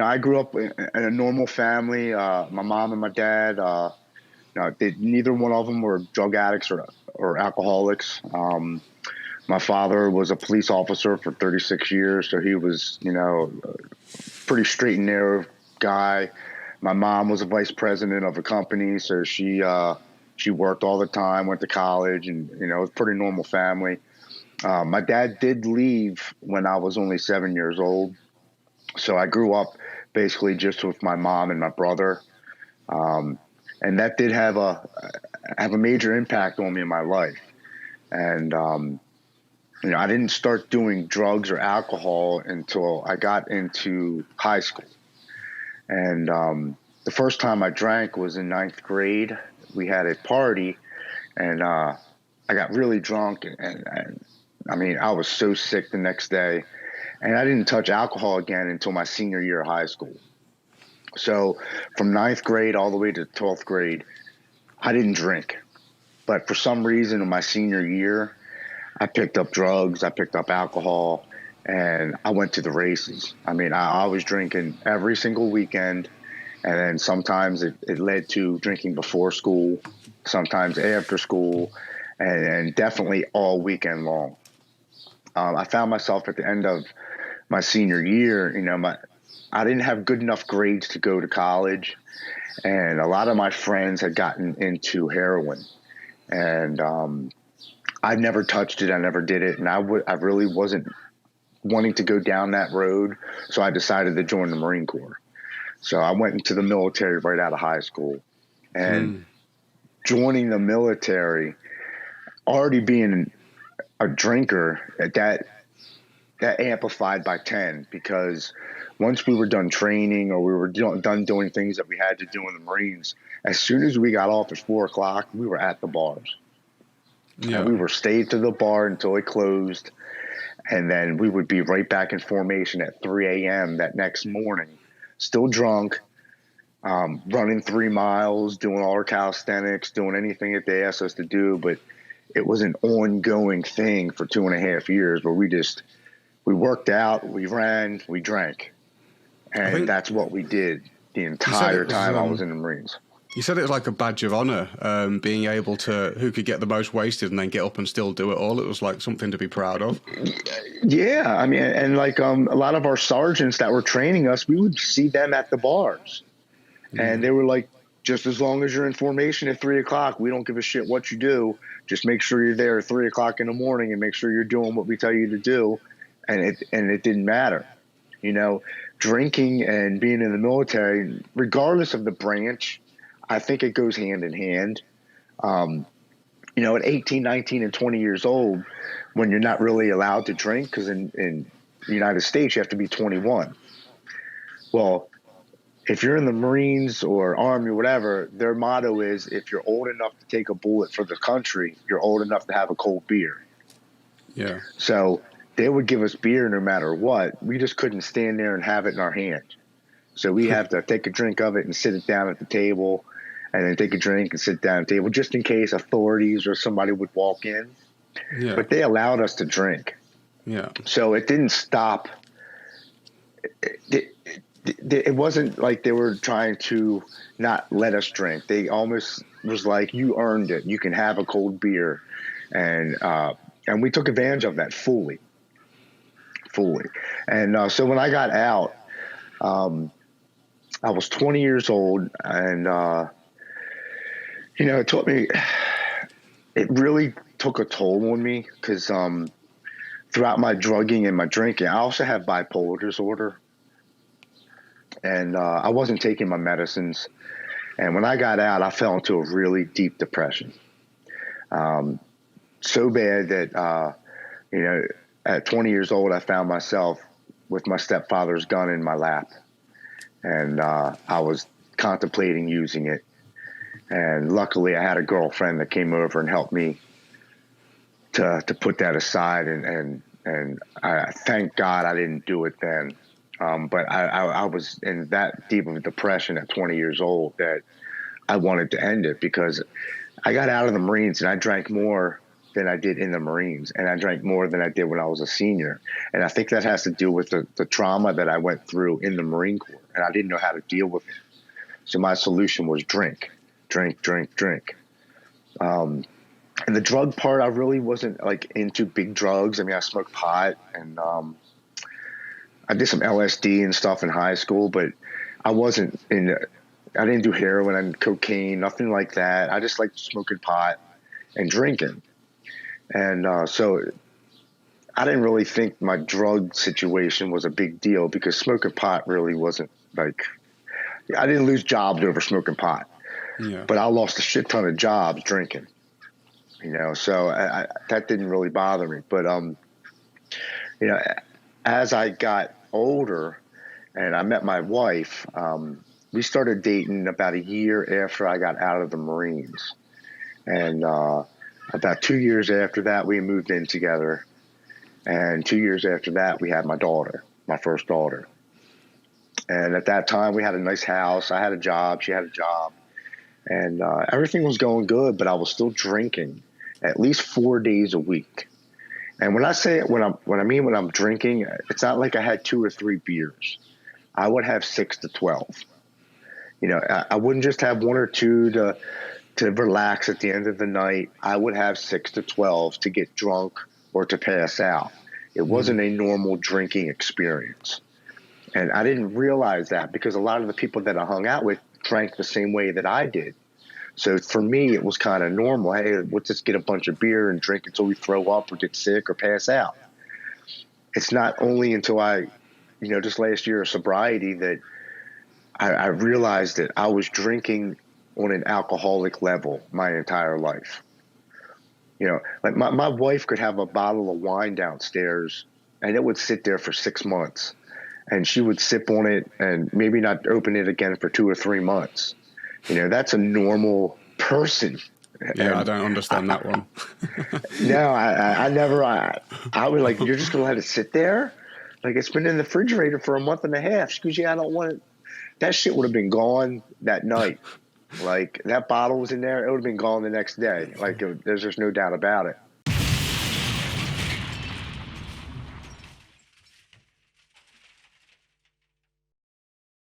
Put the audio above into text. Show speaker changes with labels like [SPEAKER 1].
[SPEAKER 1] I grew up in a normal family. My mom and my dad, neither one of them were drug addicts or alcoholics. My father was a police officer for 36 years, so he was, pretty straight and narrow guy. My mom was a vice president of a company, so she worked all the time, went to college, and it was a pretty normal family. My dad did leave when I was only 7 years old, so I grew up basically just with my mom and my brother, um, and that did have a major impact on me in my life. And I didn't start doing drugs or alcohol until I got into high school. And the first time I drank was in ninth grade. We had a party, and I got really drunk, and I mean, I was so sick the next day, and I didn't touch alcohol again until my senior year of high school. So from ninth grade all the way to 12th grade, I didn't drink. But for some reason in my senior year, I picked up drugs, I picked up alcohol, and I went to the races. I mean, I was drinking every single weekend, and then sometimes it led to drinking before school, sometimes after school, and definitely all weekend long. I found myself at the end of my senior year, I didn't have good enough grades to go to college, and a lot of my friends had gotten into heroin, and I never touched it. I never did it, and I really wasn't wanting to go down that road, so I decided to join the Marine Corps. So I went into the military right out of high school, and
[SPEAKER 2] Mm.
[SPEAKER 1] joining the military, already being a drinker, that amplified by 10, because once we were done training or we were done doing things that we had to do in the Marines, as soon as we got off at 4 o'clock, we were at the bars, and
[SPEAKER 2] Yeah.
[SPEAKER 1] we were stayed to the bar until it closed. And then we would be right back in formation at 3 a.m. that next morning, still drunk, running 3 miles, doing all our calisthenics, doing anything that they asked us to do. But it was an ongoing thing for 2.5 years where we worked out, we ran, we drank.
[SPEAKER 2] I
[SPEAKER 1] And
[SPEAKER 2] think
[SPEAKER 1] that's what we did the
[SPEAKER 2] you said
[SPEAKER 1] entire
[SPEAKER 2] it was.
[SPEAKER 1] time I was in the Marines.
[SPEAKER 2] You said it was like a badge of honor, being able to who could get the most wasted and then get up and still do it all. It was like something to be proud of.
[SPEAKER 1] Yeah, I mean, and like a lot of our sergeants that were training us, we would see them at the bars. And they were like, just as long as you're in formation at 3 o'clock, we don't give a shit what you do. Just make sure you're there at 3 o'clock in the morning and make sure you're doing what we tell you to do. And it didn't matter. You know, Drinking and being in the military, regardless of the branch, I think it goes hand in hand. Um, at 18, 19, and 20 years old, when you're not really allowed to drink, because in the United States, you have to be 21. Well, if you're in the Marines or Army or whatever, their motto is if you're old enough to take a bullet for the country, you're old enough to have a cold beer.
[SPEAKER 2] Yeah.
[SPEAKER 1] So they would give us beer no matter what. We just couldn't stand there and have it in our hand. So we have to take a drink of it and sit it down at the table, and then take a drink and sit down at the table just in case authorities or somebody would walk in.
[SPEAKER 2] Yeah.
[SPEAKER 1] But they allowed us to drink.
[SPEAKER 2] Yeah.
[SPEAKER 1] So it didn't stop. It wasn't like they were trying to not let us drink. They almost was like, you earned it. You can have a cold beer. And we took advantage of that fully. And so when I got out, I was 20 years old, and it taught me. It really took a toll on me because throughout my drugging and my drinking, I also have bipolar disorder, and I wasn't taking my medicines. And when I got out, I fell into a really deep depression, so bad that at 20 years old, I found myself with my stepfather's gun in my lap, and I was contemplating using it. And luckily, I had a girlfriend that came over and helped me to put that aside. And I thank God I didn't do it then. But I was in that deep of a depression at 20 years old that I wanted to end it, because I got out of the Marines and I drank more than I did in the Marines, and I drank more than I did when I was a senior. And I think that has to do with the trauma that I went through in the Marine Corps, and I didn't know how to deal with it. So my solution was drink, drink, drink, drink. And the drug part, I really wasn't like into big drugs. I mean, I smoked pot and I did some LSD and stuff in high school, but I wasn't in. I didn't do heroin and cocaine, nothing like that. I just liked smoking pot and drinking, and so I didn't really think my drug situation was a big deal because smoking pot really wasn't like. I didn't lose jobs over smoking pot, but I lost a shit ton of jobs drinking. So that didn't really bother me. But as I got older and I met my wife, we started dating about a year after I got out of the Marines. And about 2 years after that, we moved in together. And 2 years after that, we had my daughter, my first daughter. And at that time, we had a nice house. I had a job. She had a job. And everything was going good, but I was still drinking at least 4 days a week. And when I'm drinking, it's not like I had 2 or 3 beers. I would have 6 to 12. I wouldn't just have 1 or 2 to relax at the end of the night. I would have 6 to 12 to get drunk or to pass out. It wasn't a normal drinking experience. And I didn't realize that because a lot of the people that I hung out with drank the same way that I did. So for me, it was kind of normal. Hey, let's just get a bunch of beer and drink until we throw up or get sick or pass out. It's not only until I, just last year of sobriety that I realized that I was drinking on an alcoholic level my entire life. Like my wife could have a bottle of wine downstairs and it would sit there for 6 months and she would sip on it and maybe not open it again for 2 or 3 months. That's a normal person.
[SPEAKER 2] Yeah, and I don't understand that one.
[SPEAKER 1] No, I never. I was like, you're just going to let it sit there? Like, it's been in the refrigerator for a month and a half. She goes, yeah, I don't want it. That shit would have been gone that night. Like, that bottle was in there. It would have been gone the next day. Like, there's just no doubt about it.